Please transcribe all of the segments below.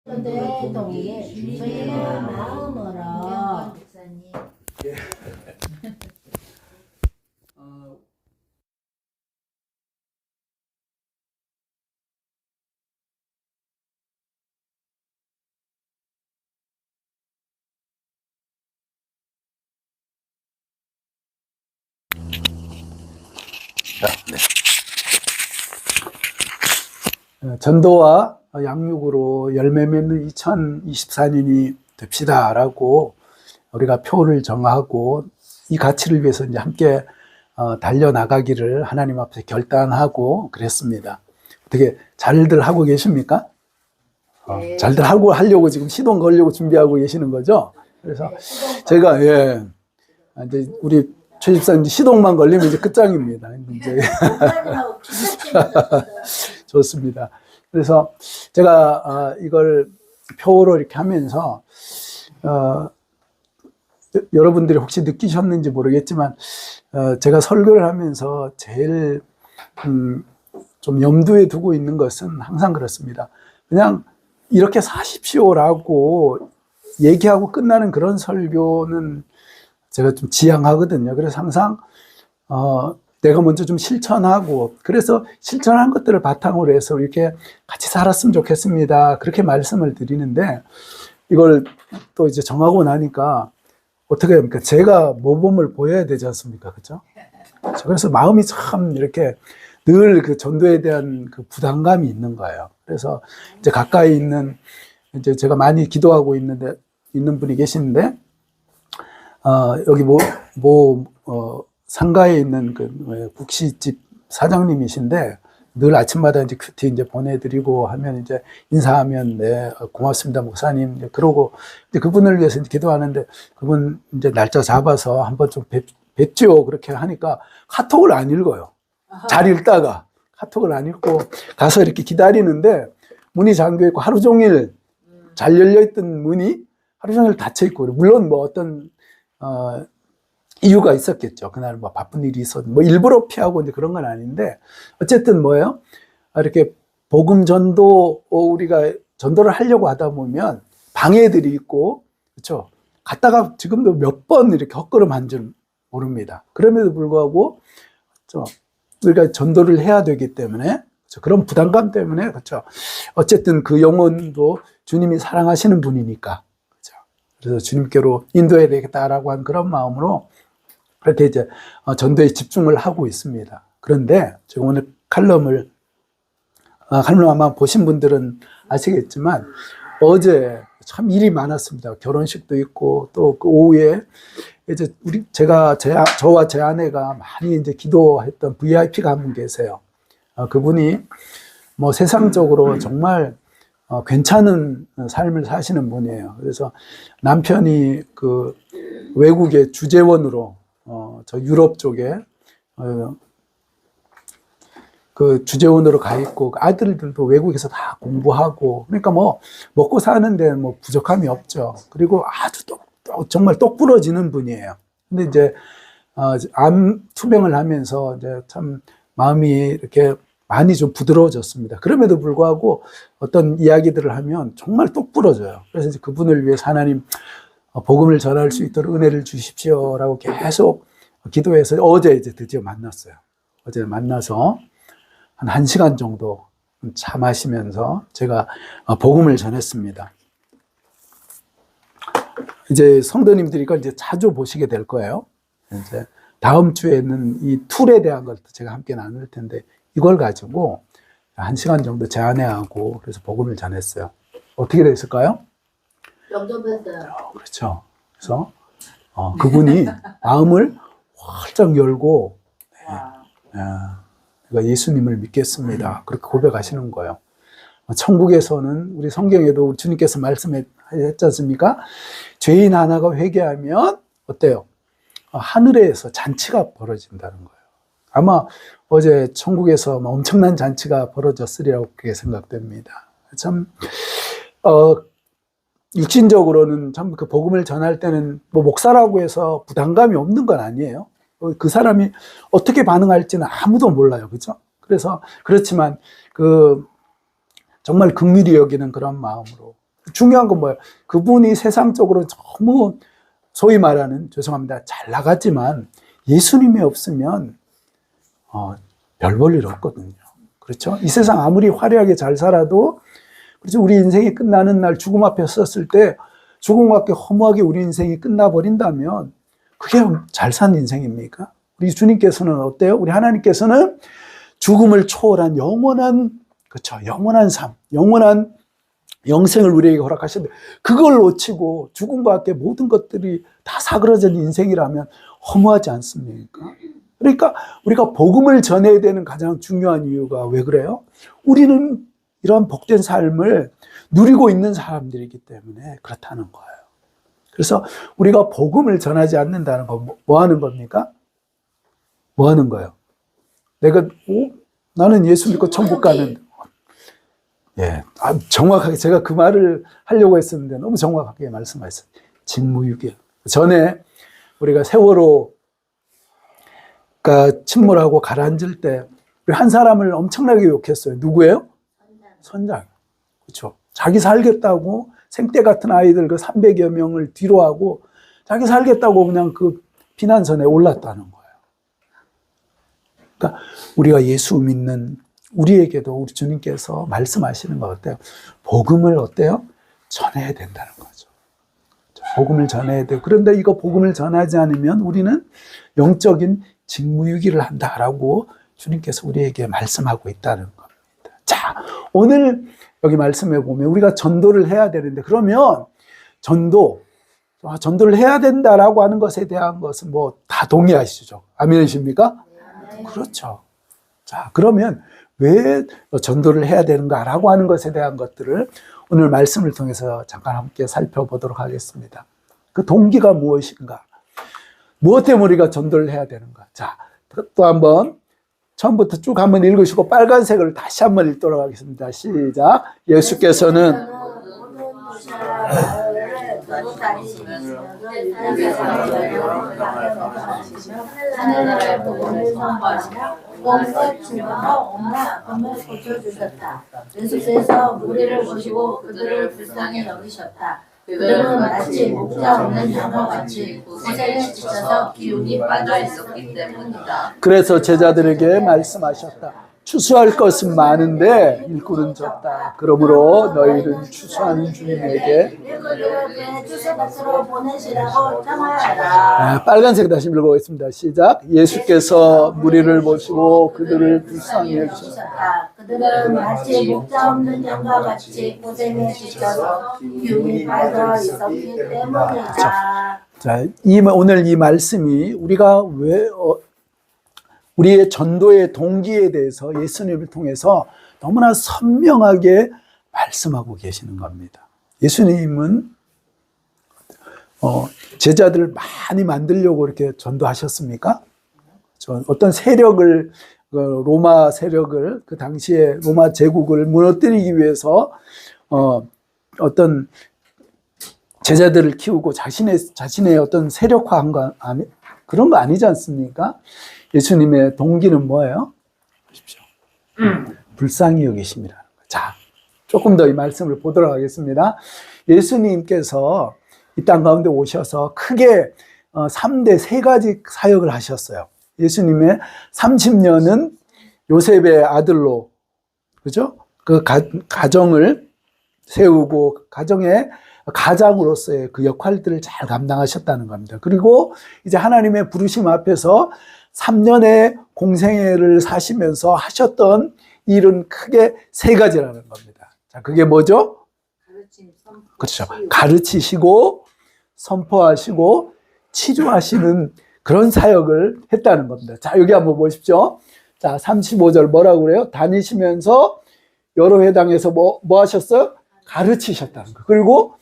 동이 주님의 마음으로 전도와 양육으로 열매 맺는 2024년이 됩시다라고 우리가 표를 정하고 이 가치를 위해서 이제 함께 달려나가기를 하나님 앞에 결단하고 그랬습니다. 어떻게 잘들 하고 계십니까? 네. 잘들 하려고 지금 시동 걸려고 준비하고 계시는 거죠? 그래서 제가 이제 우리 최 집사님 시동만 걸리면 이제 끝장입니다. 이제 좋습니다. 그래서 제가 이걸 표로 이렇게 하면서 여러분들이 혹시 느끼셨는지 모르겠지만 제가 설교를 하면서 제일 좀 염두에 두고 있는 것은 항상 그렇습니다. 그냥 이렇게 사십시오라고 얘기하고 끝나는 그런 설교는 제가 좀 지향하거든요. 그래서 항상 내가 먼저 좀 실천하고, 그래서 실천한 것들을 바탕으로 해서 이렇게 같이 살았으면 좋겠습니다. 그렇게 말씀을 드리는데, 이걸 또 이제 정하고 나니까 어떻게 합니까? 제가 모범을 보여야 되지 않습니까? 그죠? 그래서 마음이 참 이렇게 늘 그 전도에 대한 그 부담감이 있는 거예요. 그래서 이제 가까이 있는, 이제 제가 많이 기도하고 있는 분이 계시는데, 여기 상가에 있는 그 국시집 사장님이신데 늘 아침마다 이제 큐티 이제 보내드리고 하면 이제 인사하면 네 고맙습니다 목사님 이제 그러고 이제 그분을 위해서 이제 기도하는데 그분 이제 날짜 잡아서 한번 좀 뵙죠 그렇게 하니까 카톡을 안 읽어요. 잘 읽다가 카톡을 안 읽고 가서 이렇게 기다리는데 문이 잠겨 있고 하루 종일 잘 열려 있던 문이 하루 종일 닫혀 있고 물론 뭐 어떤 이유가 있었겠죠. 그날 뭐 바쁜 일이 뭐 일부러 피하고 이제 그런 건 아닌데, 어쨌든 뭐예요? 이렇게 복음 전도, 우리가 전도를 하려고 하다 보면 방해들이 있고, 그렇죠? 갔다가 지금도 몇 번 이렇게 헛걸음한 줄 모릅니다. 그럼에도 불구하고, 그렇죠? 우리가 전도를 해야 되기 때문에, 그렇죠? 그런 부담감 때문에, 그렇죠? 어쨌든 그 영혼도 주님이 사랑하시는 분이니까, 그렇죠? 그래서 주님께로 인도해야 되겠다라고 한 그런 마음으로 그렇게 이제 전도에 집중을 하고 있습니다. 그런데 제가 오늘 칼럼 아마 보신 분들은 아시겠지만 어제 참 일이 많았습니다. 결혼식도 있고 또 그 오후에 이제 저와 제 아내가 많이 이제 기도했던 VIP가 한 분 계세요. 그분이 뭐 세상적으로 정말 괜찮은 삶을 사시는 분이에요. 그래서 남편이 그 외국의 주재원으로 저 유럽 쪽에 그 주재원으로 가 있고 아들들도 외국에서 다 공부하고 그러니까 뭐 먹고 사는데 뭐 부족함이 없죠. 그리고 아주 정말 똑부러지는 분이에요. 근데 이제 암 투병을 하면서 이제 참 마음이 이렇게 많이 좀 부드러워졌습니다. 그럼에도 불구하고 어떤 이야기들을 하면 정말 똑부러져요. 그래서 이제 그분을 위해서 하나님 복음을 전할 수 있도록 은혜를 주십시오라고 계속 기도해서 어제 이제 드디어 만났어요. 어제 만나서 한 1시간 정도 차 마시면서 제가 복음을 전했습니다. 이제 성도님들이 이걸 이제 자주 보시게 될 거예요. 이제 다음 주에는 이 툴에 대한 것도 제가 함께 나눌 텐데 이걸 가지고 1시간 정도 제 아내하고 그래서 복음을 전했어요. 어떻게 됐을까요? 영접했어요. 그렇죠. 그래서 그분이 마음을 활짝 열고 내가 예수님을 믿겠습니다. 그렇게 고백하시는 거예요. 천국에서는 우리 성경에도 주님께서 말씀했지 않습니까? 죄인 하나가 회개하면 어때요? 하늘에서 잔치가 벌어진다는 거예요. 아마 어제 천국에서 엄청난 잔치가 벌어졌으리라고 그렇게 생각됩니다. 참 육신적으로는 참 그 복음을 전할 때는 뭐 목사라고 해서 부담감이 없는 건 아니에요. 그 사람이 어떻게 반응할지는 아무도 몰라요. 그죠? 그래서 그렇지만 그 정말 긍휼히 여기는 그런 마음으로 중요한 건 뭐예요? 그분이 세상적으로 너무 소위 말하는, 죄송합니다, 잘 나갔지만 예수님이 없으면 별 볼 일 없거든요. 그렇죠? 이 세상 아무리 화려하게 잘 살아도, 그렇죠? 우리 인생이 끝나는 날 죽음 앞에 섰을 때 죽음밖에 허무하게 우리 인생이 끝나버린다면 그게 잘 산 인생입니까? 우리 주님께서는 어때요? 우리 하나님께서는 죽음을 초월한 영원한, 그렇죠? 영원한 삶, 영원한 영생을 우리에게 허락하셨는데, 그걸 놓치고 죽음과 함께 모든 것들이 다 사그러진 인생이라면 허무하지 않습니까? 그러니까 우리가 복음을 전해야 되는 가장 중요한 이유가 왜 그래요? 우리는 이런 복된 삶을 누리고 있는 사람들이기 때문에 그렇다는 거예요. 그래서 우리가 복음을 전하지 않는다는 건 뭐 하는 겁니까? 뭐 하는 거예요? 나는 예수 믿고 천국 가는, 예, 정확하게 제가 그 말을 하려고 했었는데 너무 정확하게 말씀하셨어요. 직무유기. 전에 우리가 세월호가 침몰하고 가라앉을 때 한 사람을 엄청나게 욕했어요. 누구예요? 선장. 그렇죠. 자기 살겠다고 생떼 같은 아이들 그 300여 명을 뒤로 하고 자기 살겠다고 그냥 그 피난선에 올랐다는 거예요. 그러니까 우리가 예수 믿는 우리에게도 우리 주님께서 말씀하시는 거 어때요? 복음을 어때요? 전해야 된다는 거죠. 복음을 전해야 돼요. 그런데 이거 복음을 전하지 않으면 우리는 영적인 직무유기를 한다라고 주님께서 우리에게 말씀하고 있다는 겁니다. 자, 오늘 여기 말씀해 보면 우리가 전도를 해야 되는데, 그러면 전도를 해야 된다라고 하는 것에 대한 것은 뭐 다 동의하시죠? 아멘이십니까? 네. 그렇죠. 자, 그러면 왜 전도를 해야 되는가라고 하는 것에 대한 것들을 오늘 말씀을 통해서 잠깐 함께 살펴보도록 하겠습니다. 그 동기가 무엇인가? 무엇 때문에 우리가 전도를 해야 되는가? 자, 또 한번 처음부터 쭉 한번 읽으시고 빨간색을 다시 한번 읽도록 하겠습니다. 시작. 예수께서는 하늘나라의 복음을 선포하시며 온갖 질병과 온갖 아픔을 고쳐주셨다. 예수께서 무리를 보시고 그들을 불쌍히 여기셨다. 그들은 마치 목자 없는 양과 같이 고생에 지쳐서 기운이 빠져 있었기 때문이다. 그래서 제자들에게 말씀하셨다. 추수할 것은 많은데 일꾼은 적다. 그러므로 너희는 추수하는 주님에게 일꾼들을 주소밭으로 보내시라고 청하여라. 빨간색 다시 읽어보겠습니다. 시작. 예수께서 무리를 보시고 그들을 불쌍히 여기셨다. 그들은 마치 목자 없는 양과 같이 고생에 지쳐서 기운이 빠져 있었기 때문이다. 자, 오늘 이 말씀이 우리가 왜 우리의 전도의 동기에 대해서 예수님을 통해서 너무나 선명하게 말씀하고 계시는 겁니다. 예수님은 제자들을 많이 만들려고 이렇게 전도하셨습니까? 어떤 세력을, 로마 세력을, 그 당시에 로마 제국을 무너뜨리기 위해서 어떤 제자들을 키우고 자신의 어떤 세력화한 거 그런 거 아니지 않습니까? 예수님의 동기는 뭐예요? 보십시오. 불쌍히 여기심이라는 거예요. 자, 조금 더 이 말씀을 보도록 하겠습니다. 예수님께서 이 땅 가운데 오셔서 크게 3대 3가지 사역을 하셨어요. 예수님의 30년은 요셉의 아들로, 그죠? 그 가정을 세우고 가정의 가장으로서의 그 역할들을 잘 감당하셨다는 겁니다. 그리고 이제 하나님의 부르심 앞에서 3년의 공생애를 사시면서 하셨던 일은 크게 3가지라는 겁니다. 자, 그게 뭐죠? 그렇죠. 가르치시고, 선포하시고, 치료하시는 그런 사역을 했다는 겁니다. 자, 여기 한번 보십시오. 자, 35절 뭐라고 그래요? 다니시면서 여러 회당에서 뭐 하셨어요? 가르치셨다는 거예요. 그리고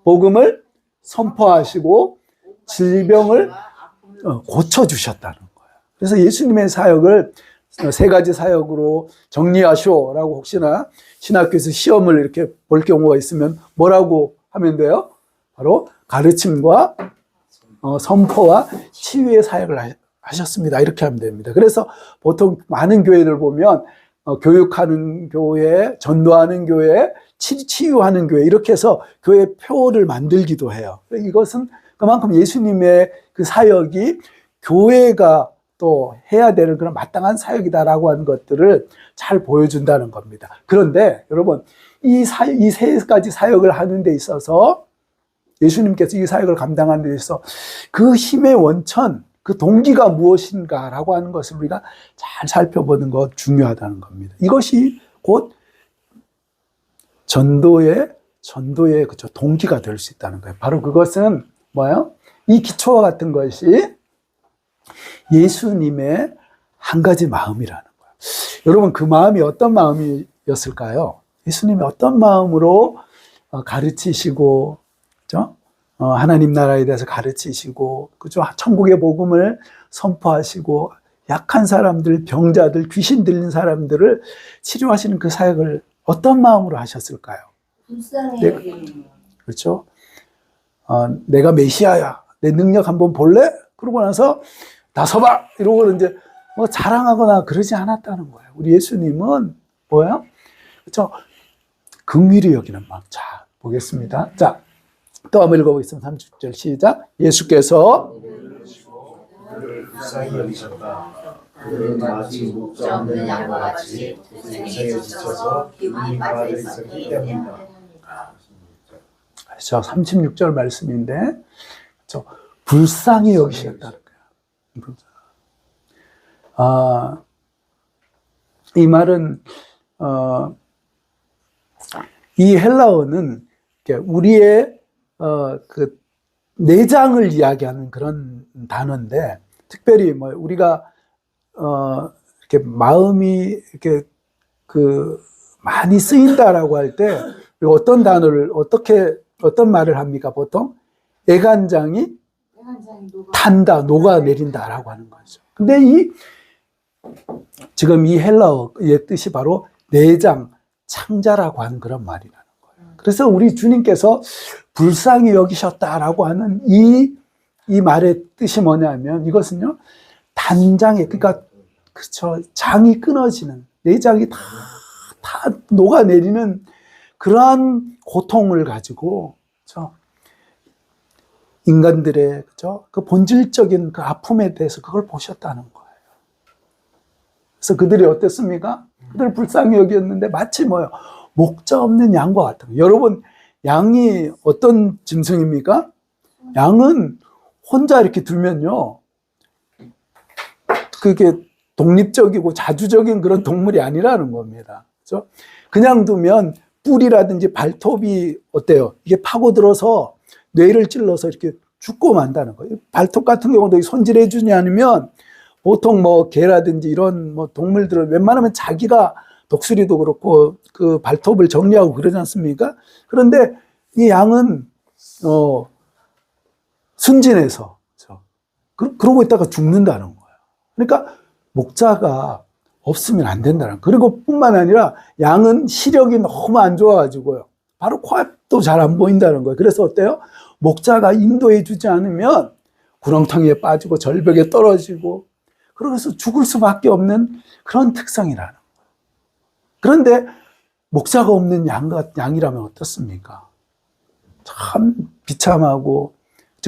복음을 선포하시고 질병을 고쳐주셨다는 거예요. 그래서 예수님의 사역을 3가지 사역으로 정리하시오라고 혹시나 신학교에서 시험을 이렇게 볼 경우가 있으면 뭐라고 하면 돼요? 바로 가르침과 선포와 치유의 사역을 하셨습니다. 이렇게 하면 됩니다. 그래서 보통 많은 교회들 보면 교육하는 교회, 전도하는 교회, 치유하는 교회 이렇게 해서 교회 표를 만들기도 해요. 이것은 그만큼 예수님의 그 사역이 교회가 또 해야 되는 그런 마땅한 사역이다라고 하는 것들을 잘 보여준다는 겁니다. 그런데 여러분 이 세 가지 사역을 하는 데 있어서 예수님께서 이 사역을 감당하는 데 있어서 그 힘의 원천, 그 동기가 무엇인가라고 하는 것을 우리가 잘 살펴보는 것 중요하다는 겁니다. 이것이 곧 전도의 그쵸, 동기가 될 수 있다는 거예요. 바로 그것은 뭐예요? 이 기초와 같은 것이 예수님의 한 가지 마음이라는 거예요. 여러분 그 마음이 어떤 마음이었을까요? 예수님이 어떤 마음으로 가르치시고, 그죠? 하나님 나라에 대해서 가르치시고, 그죠? 천국의 복음을 선포하시고, 약한 사람들, 병자들, 귀신 들린 사람들을 치료하시는 그 사역을 어떤 마음으로 하셨을까요? 불쌍히 여기는. 그렇죠? 내가 메시아야. 내 능력 한번 볼래? 그러고 나서 나서봐! 이러고 이제 뭐 자랑하거나 그러지 않았다는 거예요. 우리 예수님은 뭐예요? 그렇죠? 긍휼히 여기는 마음. 자, 보겠습니다. 자, 또 한번 읽어보겠습니다. 30절 시작. 예수께서 그들을 불쌍히 여기셨다. 그들은 마치 목자 없는 양과 같이 고생에 지쳐서 기운이 빠져 있었기 때문이다. 그렇죠. 36절 말씀인데, 그렇죠. 불쌍히 여기셨다는 거예요. 이 말은 이 헬라어는 우리의 그 내장을 이야기하는 그런 단어인데, 특별히 뭐 우리가 이렇게 마음이 이렇게 그 많이 쓰인다라고 할 때 어떤 단어를 어떤 말을 합니까? 보통 애간장이 탄다, 녹아내린다라고 하는 거죠. 근데 지금 이 헬라어의 뜻이 바로 내장, 창자라고 하는 그런 말이라는 거예요. 그래서 우리 주님께서 불쌍히 여기셨다라고 하는 이 말의 뜻이 뭐냐면 이것은요, 단장에, 그러니까, 그쵸, 장이 끊어지는, 내장이 다 녹아내리는 그러한 고통을 가지고, 그쵸, 인간들의, 그쵸, 그 본질적인 그 아픔에 대해서 그걸 보셨다는 거예요. 그래서 그들이 어땠습니까? 그들 불쌍히 여겼는데 마치 뭐예요? 목자 없는 양과 같은 거예요. 여러분, 양이 어떤 짐승입니까? 양은 혼자 이렇게 두면요, 그게 독립적이고 자주적인 그런 동물이 아니라는 겁니다. 그렇죠? 그냥 두면 뿔이라든지 발톱이 어때요? 이게 파고들어서 뇌를 찔러서 이렇게 죽고 만다는 거예요. 발톱 같은 경우도 손질해 주지 않으면 보통 뭐 개라든지 이런 뭐 동물들은 웬만하면 자기가 독수리도 그렇고 그 발톱을 정리하고 그러지 않습니까? 그런데 이 양은 순진해서 그러고 있다가 죽는다는 거예요. 그러니까 목자가 없으면 안 된다는 거예요. 그리고 뿐만 아니라 양은 시력이 너무 안 좋아가지고요, 바로 코앞도 잘 안 보인다는 거예요. 그래서 어때요? 목자가 인도해 주지 않으면 구렁텅이에 빠지고 절벽에 떨어지고 그래서 죽을 수밖에 없는 그런 특성이라는 거예요. 그런데 목자가 없는 양이라면 어떻습니까? 참 비참하고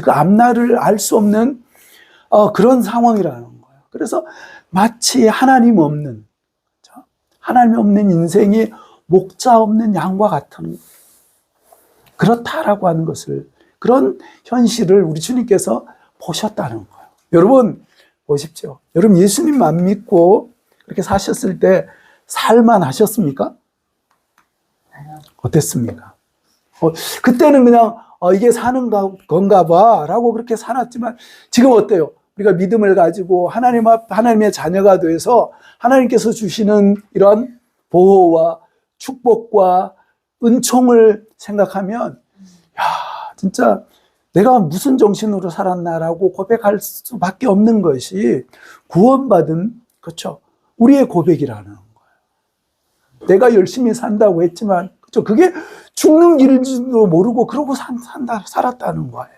그 앞날을 알 수 없는 그런 상황이라는 거예요. 그래서 마치 하나님 없는 인생이 목자 없는 양과 같은 그렇다라고 하는 것을, 그런 현실을 우리 주님께서 보셨다는 거예요. 여러분 보십시오. 여러분 예수님만 믿고 그렇게 사셨을 때 살만하셨습니까? 어땠습니까? 그때는 그냥 이게 사는 건가 봐 라고 그렇게 살았지만 지금 어때요? 우리가 믿음을 가지고 하나님의 자녀가 돼서 하나님께서 주시는 이런 보호와 축복과 은총을 생각하면, 야, 진짜 내가 무슨 정신으로 살았나라고 고백할 수밖에 없는 것이 구원받은, 그렇죠, 우리의 고백이라는 거예요. 내가 열심히 산다고 했지만, 그렇죠, 그게 죽는 길도 모르고 그러고 살았다는 거예요.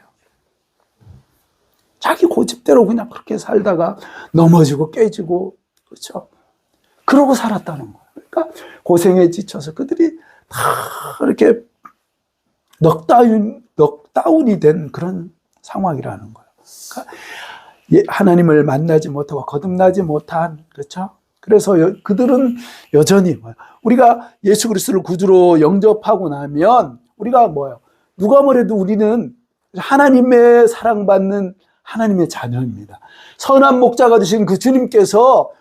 자기 고집대로 그냥 그렇게 살다가 넘어지고 깨지고, 그렇죠, 그러고 살았다는 거예요. 그러니까 고생에 지쳐서 그들이 다 이렇게 넉다운이 된 그런 상황이라는 거예요. 그러니까 하나님을 만나지 못하고 거듭나지 못한, 그렇죠? 그래서 그들은 여전히 우리가 예수 그리스도를 구주로 영접하고 나면 우리가 뭐예요? 누가 뭐래도 우리는 하나님의 사랑받는 하나님의 자녀입니다. 선한 목자가 되신 그 주님께서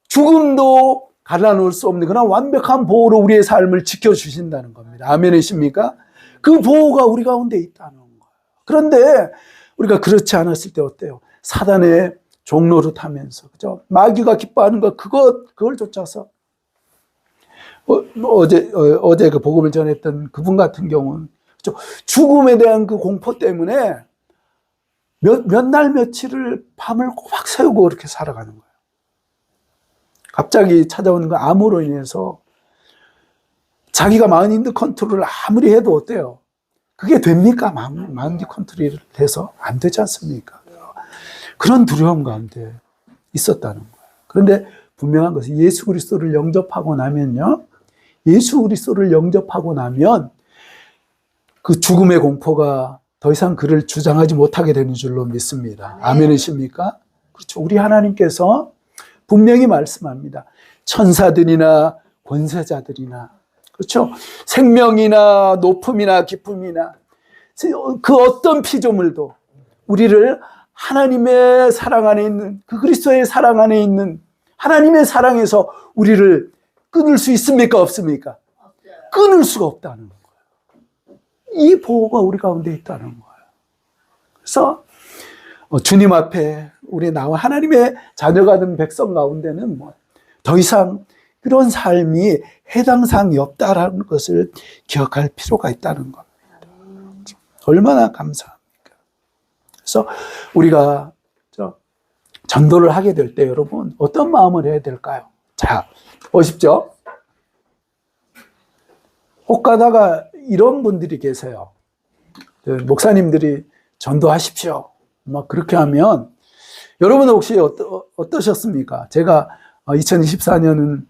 죽음도 갈라놓을 수 없는 그런 완벽한 보호로 우리의 삶을 지켜주신다는 겁니다. 아멘이십니까? 그 보호가 우리 가운데 있다는 거예요. 그런데 우리가 그렇지 않았을 때 어때요? 사단의 종로를 타면서, 그죠? 마귀가 기뻐하는 것, 그걸 쫓아서. 어제 그 복음을 전했던 그분 같은 경우는, 그죠? 죽음에 대한 그 공포 때문에 몇 날 며칠을 밤을 꼬박 새우고 그렇게 살아가는 거예요. 갑자기 찾아오는 그 암으로 인해서 자기가 마인드 컨트롤을 아무리 해도 어때요? 그게 됩니까? 마인드 컨트롤이 돼서 안 되지 않습니까? 그런 두려움 가운데 있었다는 거예요. 그런데 분명한 것은 예수 그리스도를 영접하고 나면요. 예수 그리스도를 영접하고 나면 그 죽음의 공포가 더 이상 그를 주장하지 못하게 되는 줄로 믿습니다. 아멘이십니까? 그렇죠. 우리 하나님께서 분명히 말씀합니다. 천사들이나 권세자들이나, 그렇죠? 생명이나 높음이나 기쁨이나 그 어떤 피조물도 우리를 하나님의 사랑 안에 있는, 그 그리스도의 사랑 안에 있는 하나님의 사랑에서 우리를 끊을 수 있습니까? 없습니까? 없어요. 끊을 수가 없다는 거예요. 이 보호가 우리 가운데 있다는 거예요. 그래서 주님 앞에 우리 나와 하나님의 자녀가 된 백성 가운데는 더 이상 그런 삶이 해당 사항이 없다라는 것을 기억할 필요가 있다는 겁니다. 얼마나 감사합니까? 그래서 우리가 전도를 하게 될 때 여러분 어떤 마음을 해야 될까요? 자, 보십시오. 혹 가다가 이런 분들이 계세요. 목사님들이 전도하십시오. 막 그렇게 하면 여러분은 혹시 어떠셨습니까? 제가 2024년은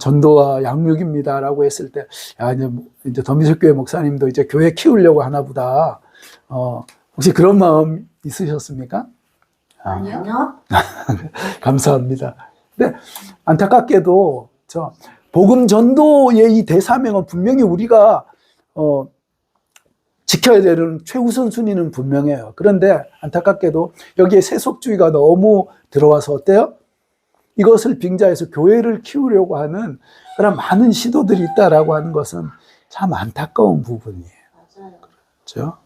전도와 양육입니다라고 했을 때, 야, 이제 더미석교회 목사님도 이제 교회 키우려고 하나 보다. 혹시 그런 마음 있으셨습니까? 아니요. 감사합니다. 근데 안타깝게도 복음 전도의 이 대사명은 분명히 우리가 지켜야 되는 최우선 순위는 분명해요. 그런데 안타깝게도 여기에 세속주의가 너무 들어와서 어때요? 이것을 빙자해서 교회를 키우려고 하는 그런 많은 시도들이 있다라고 하는 것은 참 안타까운 부분이에요. 맞아요. 그렇죠?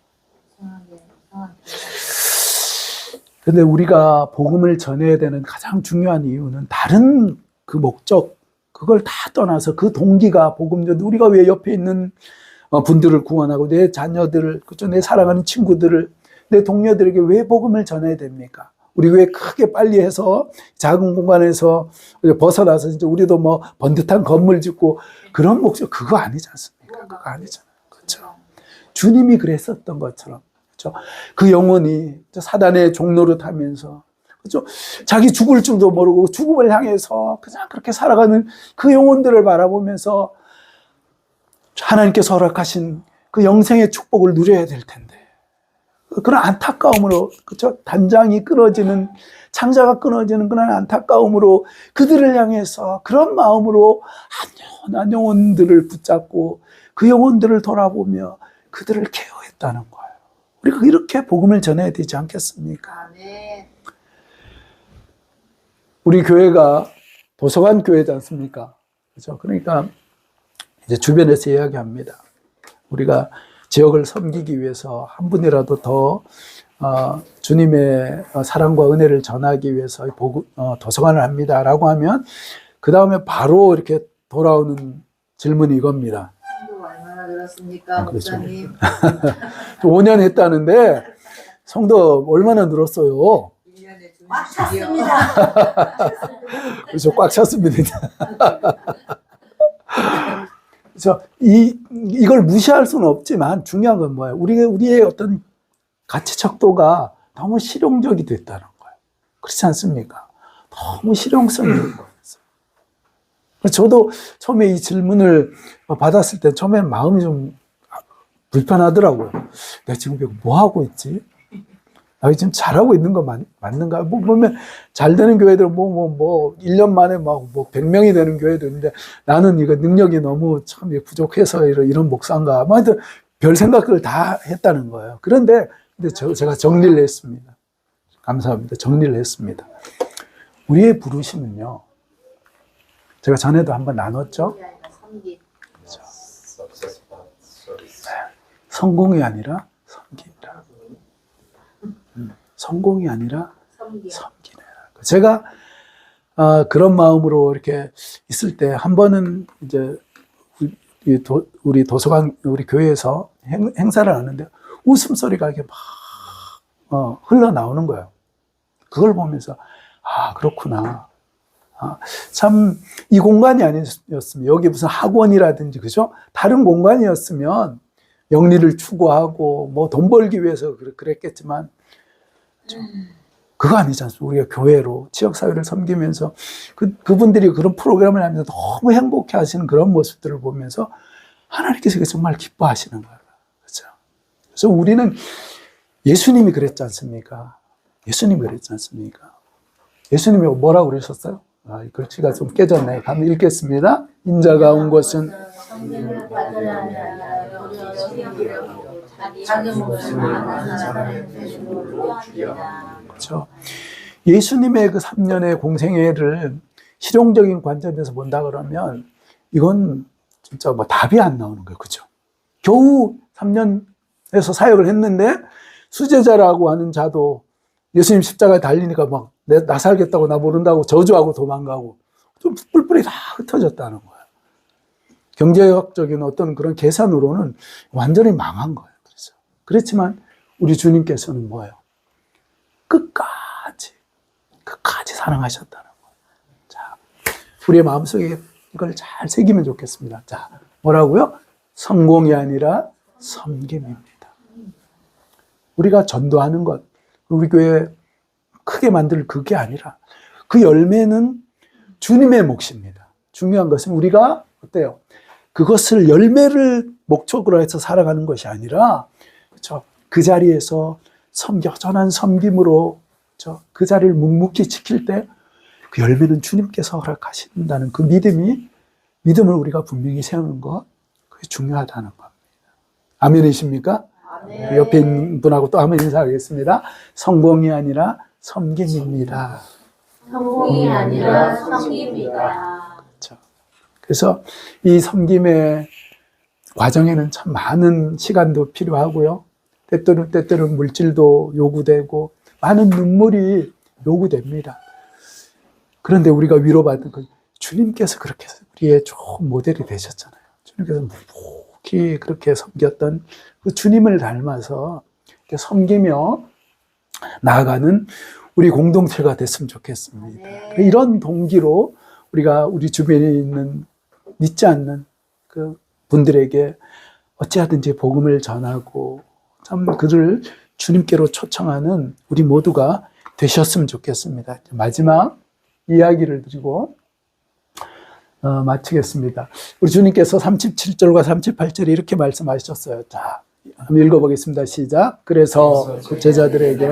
근데 우리가 복음을 전해야 되는 가장 중요한 이유는 다른 그 목적, 그걸 다 떠나서 그 동기가 복음 전도, 우리가 왜 옆에 있는 분들을 구원하고 내 자녀들을, 그렇죠? 내 사랑하는 친구들을, 내 동료들에게 왜 복음을 전해야 됩니까? 우리 왜 크게 빨리 해서 작은 공간에서 벗어나서 진짜 우리도 뭐 번듯한 건물 짓고 그런 목적, 그거 아니지 않습니까? 그거 아니잖아요. 그렇죠? 주님이 그랬었던 것처럼, 그렇죠? 그 영혼이 사단의 종로를 타면서, 그렇죠? 자기 죽을 줄도 모르고 죽음을 향해서 그냥 그렇게 살아가는 그 영혼들을 바라보면서 하나님께서 허락하신 그 영생의 축복을 누려야 될 텐데, 그런 안타까움으로, 그렇죠? 단장이 끊어지는, 창자가 끊어지는 그런 안타까움으로 그들을 향해서 그런 마음으로 안녕한 영혼들을 붙잡고 그 영혼들을 돌아보며 그들을 케어했다는 거예요. 우리가 이렇게 복음을 전해야 되지 않겠습니까? 아멘. 우리 교회가 도서관 교회지 않습니까? 그렇죠? 그러니까 이제 주변에서 이야기합니다. 우리가 지역을 섬기기 위해서 한 분이라도 더 주님의 사랑과 은혜를 전하기 위해서 도서관을 합니다라고 하면 그 다음에 바로 이렇게 돌아오는 질문이 이겁니다. 성도 얼마나 늘었습니까, 그렇죠. 목사님? 5년 했다는데 성도 얼마나 늘었어요? 1년에 두 꽉 명씩이요. 찼습니다. 그래서 꽉 찼습니다. 그래서 이걸 무시할 수는 없지만 중요한 건 뭐예요? 우리의 어떤 가치 척도가 너무 실용적이 됐다는 거예요. 그렇지 않습니까? 너무 실용성이 있는 거예요. 저도 처음에 이 질문을 받았을 때 처음에는 마음이 좀 불편하더라고요. 내가 지금 이거 뭐 하고 있지? 나 지금 잘하고 있는 거 맞는가? 뭐 보면 잘 되는 교회들 1년 만에 막 100명이 되는 교회도 있는데 나는 이거 능력이 너무 참 부족해서 이런 목사인가? 뭐 하여튼 별 생각을 다 했다는 거예요. 그런데 제가 정리를 했습니다. 감사합니다. 정리를 했습니다. 우리의 부르심은요. 제가 전에도 한번 나눴죠? 그렇죠. 성공이 아니라 섬김이라. 성공이 아니라 섬기네. 제가 그런 마음으로 이렇게 있을 때 한 번은 이제 우리 도서관 우리 교회에서 행사를 하는데 웃음소리가 이렇게 막 흘러나오는 거예요. 그걸 보면서 그렇구나. 참 이 공간이 아니었으면 여기 무슨 학원이라든지 그죠? 다른 공간이었으면 영리를 추구하고 뭐 돈 벌기 위해서 그랬겠지만 그거 아니지 않습니까? 우리가 교회로 지역사회를 섬기면서 그분들이 그런 프로그램을 하면서 너무 행복해 하시는 그런 모습들을 보면서 하나님께서 정말 기뻐하시는 거예요. 그렇죠? 그래서 우리는 예수님이 그랬지 않습니까? 예수님이 그랬지 않습니까? 예수님이 뭐라고 그러셨어요? 이 글씨가 좀 깨졌네요. 한번 읽겠습니다. 인자가 온 것은 성경을 받으라 하냐 자기 목숨을 많은 사람의 대신으로 주리라. 그렇죠. 예수님의 그 3년의 공생애를 실용적인 관점에서 본다 그러면 이건 진짜 뭐 답이 안 나오는 거예요. 그렇죠. 겨우 3년에서 사역을 했는데 수제자라고 하는 자도 예수님 십자가에 달리니까 막 나 살겠다고 나 모른다고 저주하고 도망가고 좀 뿔뿔이 다 흩어졌다는 거예요. 경제학적인 어떤 그런 계산으로는 완전히 망한 거예요. 그렇지만 우리 주님께서는 뭐예요? 끝까지 사랑하셨다는 거예요. 자, 우리의 마음속에 이걸 잘 새기면 좋겠습니다. 자, 뭐라고요? 성공이 아니라 섬김입니다. 우리가 전도하는 것, 우리 교회 크게 만들 그게 아니라 그 열매는 주님의 몫입니다. 중요한 것은 우리가 어때요? 그것을 열매를 목적으로 해서 살아가는 것이 아니라 그렇죠? 그 자리에서 여전한 섬김으로 그렇죠? 그 자리를 묵묵히 지킬 때 그 열매는 주님께서 허락하신다는 그 믿음을 우리가 분명히 세우는 것, 그게 중요하다는 겁니다. 아멘이십니까? 아멘. 옆에 있는 분하고 또 한번 인사하겠습니다. 성공이 아니라 섬김입니다. 성공이 아니라 섬김이다. 그렇죠. 그래서 이 섬김의 과정에는 참 많은 시간도 필요하고요. 때때로는 물질도 요구되고 많은 눈물이 요구됩니다. 그런데 우리가 위로받는 건 주님께서 그렇게 우리의 좋은 모델이 되셨잖아요. 주님께서 묵묵히 그렇게 섬겼던 그 주님을 닮아서 이렇게 섬기며 나아가는 우리 공동체가 됐으면 좋겠습니다. 네. 이런 동기로 우리가 우리 주변에 있는 믿지 않는 그 분들에게 어찌하든지 복음을 전하고 참 그를 주님께로 초청하는 우리 모두가 되셨으면 좋겠습니다. 마지막 이야기를 드리고 마치겠습니다. 우리 주님께서 37절과 38절에 이렇게 말씀하셨어요. 자, 한번 읽어보겠습니다. 시작. 그래서 그 제자들에게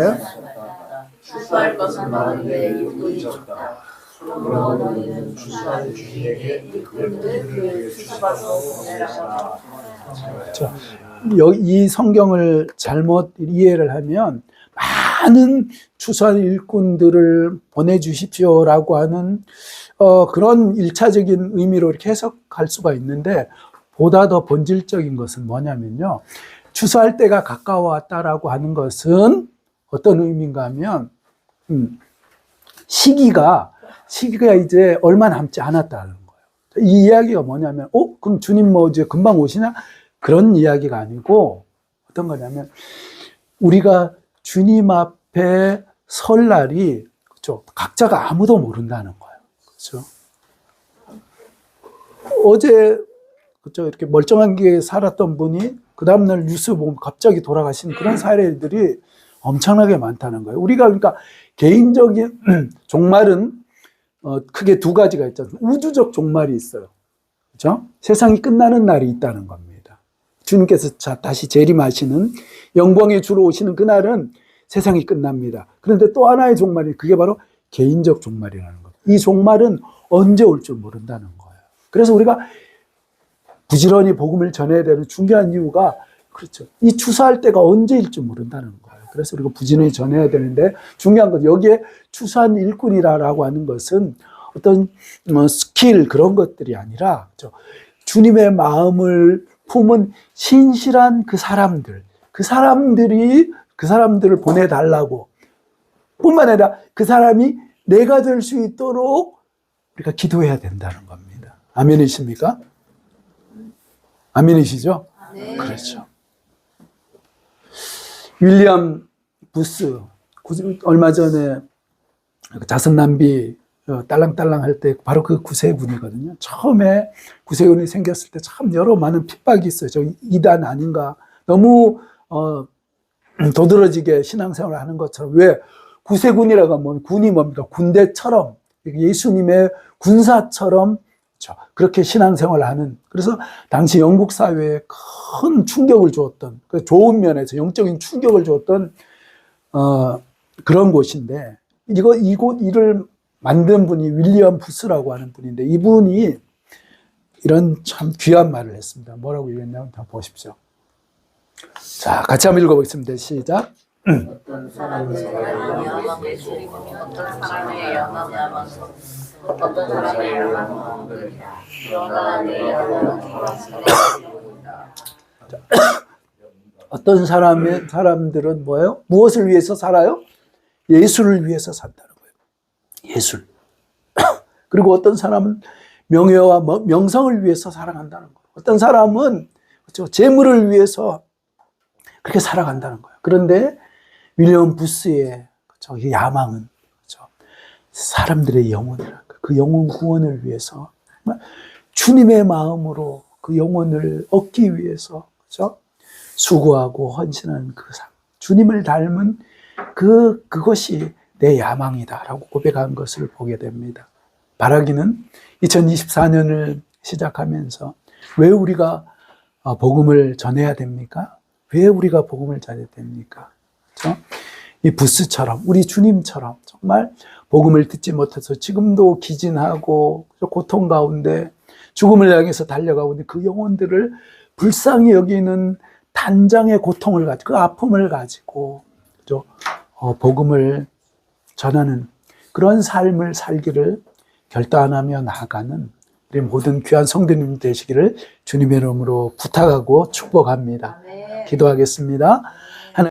추수할 것은 많은데 일꾼이 적다. 그러므로 너희는 추수하는 주인에게 일꾼들을 추수받아서 보내라. 이 성경을 잘못 이해를 하면 많은 추수한 일꾼들을 보내주십시오라고 하는 그런 일차적인 의미로 이렇게 해석할 수가 있는데 보다 더 본질적인 것은 뭐냐면요. 추수할 때가 가까워왔다라고 하는 것은 어떤 의미인가 하면 시기가 이제 얼마 남지 않았다는 거예요. 이 이야기가 뭐냐면 그럼 주님 뭐 이제 금방 오시나? 그런 이야기가 아니고 어떤 거냐면 우리가 주님 앞에 설 날이 그렇죠? 각자가 아무도 모른다는 거예요. 그렇죠? 어제 그렇죠? 이렇게 멀쩡하게 살았던 분이 그 다음날 뉴스 보면 갑자기 돌아가신 그런 사례들이 엄청나게 많다는 거예요. 우리가 그러니까 개인적인 종말은 크게 두 가지가 있죠. 우주적 종말이 있어요. 그렇죠? 세상이 끝나는 날이 있다는 겁니다. 주님께서 다시 재림하시는 영광의 주로 오시는 그날은 세상이 끝납니다. 그런데 또 하나의 종말이 그게 바로 개인적 종말이라는 겁니다. 이 종말은 언제 올 줄 모른다는 거예요. 그래서 우리가 부지런히 복음을 전해야 되는 중요한 이유가 그렇죠. 이 추수할 때가 언제일 줄 모른다는 거예요. 그래서 우리가 부지런히 전해야 되는데 중요한 건 여기에 추수한 일꾼이라고 하는 것은 어떤 스킬 그런 것들이 아니라 그렇죠. 주님의 마음을 품은 신실한 그 사람들을 보내달라고 뿐만 아니라 그 사람이 내가 될 수 있도록 우리가 기도해야 된다는 겁니다. 아멘이십니까? 아멘이시죠? 네. 그렇죠. 윌리엄 부스 얼마 전에 자선 낭비 딸랑딸랑 할 때 바로 그 구세군이거든요. 처음에 구세군이 생겼을 때 참 여러 많은 핍박이 있어요. 저 이단 아닌가. 너무 도드라지게 신앙생활을 하는 것처럼. 왜? 구세군이라고 하면 군이 뭡니까? 군대처럼 예수님의 군사처럼 그렇게 신앙생활을 하는. 그래서 당시 영국 사회에 큰 충격을 주었던, 좋은 면에서 영적인 충격을 주었던 그런 곳인데 이를 만든 분이 윌리엄 부스라고 하는 분인데 이분이 이런 참 귀한 말을 했습니다. 뭐라고 얘기했냐면 다 보십시오. 자, 같이 한번 읽어보겠습니다. 시작. 어떤 사람의 야망을 줄이고 어떤 사람의 야망을 어떤 사람의 야망을 어떤 사람들은 뭐예요? 무엇을 위해서 살아요? 예수를 위해서 산다는 거예요. 예술. 그리고 어떤 사람은 명예와 명성을 위해서 살아간다는 거예요. 어떤 사람은 그렇죠, 재물을 위해서 그렇게 살아간다는 거예요. 그런데 윌리엄 부스의 그렇죠, 이 야망은 그렇죠, 사람들의 영혼이라는 거예요. 그 영혼 구원을 위해서 주님의 마음으로 그 영혼을 얻기 위해서 그렇죠? 수고하고 헌신하는 그 삶, 주님을 닮은 그것이 내 야망이다라고 고백한 것을 보게 됩니다. 바라기는 2024년을 시작하면서 왜 우리가 복음을 전해야 됩니까? 왜 우리가 복음을 전해야 됩니까? 그렇죠? 이 부스처럼 우리 주님처럼 정말 복음을 듣지 못해서 지금도 기진하고 고통 가운데 죽음을 향해서 달려가고 있는 그 영혼들을 불쌍히 여기는 단장의 고통을 가지고 그 아픔을 가지고 그렇죠? 복음을 전하는 그런 삶을 살기를 결단하며 나아가는 우리 모든 귀한 성도님 되시기를 주님의 이름으로 부탁하고 축복합니다. 기도하겠습니다.